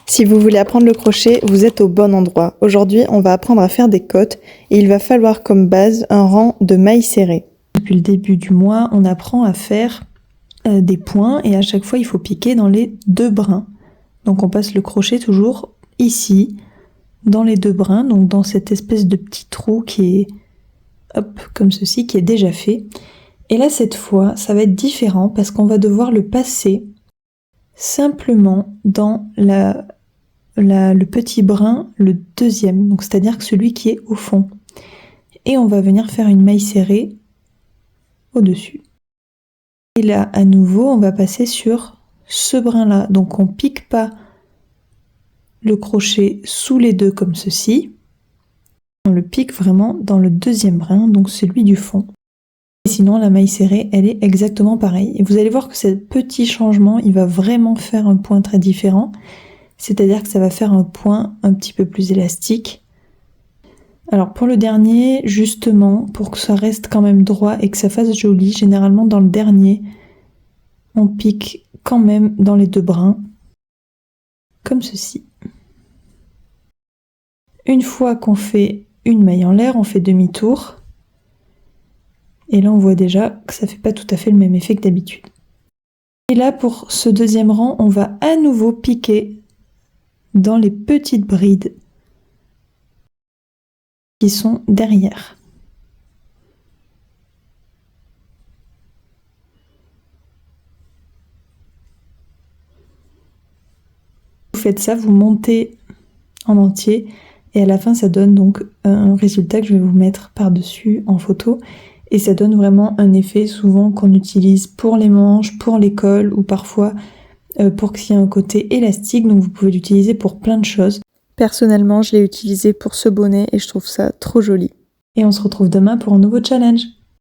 Si vous voulez apprendre le crochet, vous êtes au bon endroit. Aujourd'hui, on va apprendre à faire des cottes et il va falloir comme base un rang de mailles serrées. Depuis le début du mois, on apprend à faire des points et à chaque fois, il faut piquer dans les deux brins. Donc on passe le crochet toujours ici, dans les deux brins, donc dans cette espèce de petit trou qui est, hop, comme ceci, qui est déjà fait. Et là, cette fois, ça va être différent parce qu'on va devoir le passer simplement dans le petit brin, le deuxième, donc c'est-à-dire que celui qui est au fond. Et on va venir faire une maille serrée au-dessus. Et là, à nouveau, on va passer sur ce brin-là. Donc on pique pas le crochet sous les deux comme ceci. On le pique vraiment dans le deuxième brin, donc celui du fond. Et sinon, la maille serrée, elle est exactement pareille. Et vous allez voir que ce petit changement, il va vraiment faire un point très différent. C'est-à-dire que ça va faire un point un petit peu plus élastique. Alors pour le dernier, justement, pour que ça reste quand même droit et que ça fasse joli, généralement dans le dernier, on pique quand même dans les deux brins, comme ceci. Une fois qu'on fait une maille en l'air, on fait demi-tour. Et là, on voit déjà que ça fait pas tout à fait le même effet que d'habitude. Et là, pour ce deuxième rang, on va à nouveau piquer dans les petites brides qui sont derrière. Vous faites ça, vous montez en entier et à la fin ça donne donc un résultat que je vais vous mettre par-dessus en photo et ça donne vraiment un effet souvent qu'on utilise pour les manches, pour les cols ou parfois pour qu'il y ait un côté élastique, donc vous pouvez l'utiliser pour plein de choses. Personnellement, je l'ai utilisé pour ce bonnet et je trouve ça trop joli. Et on se retrouve demain pour un nouveau challenge.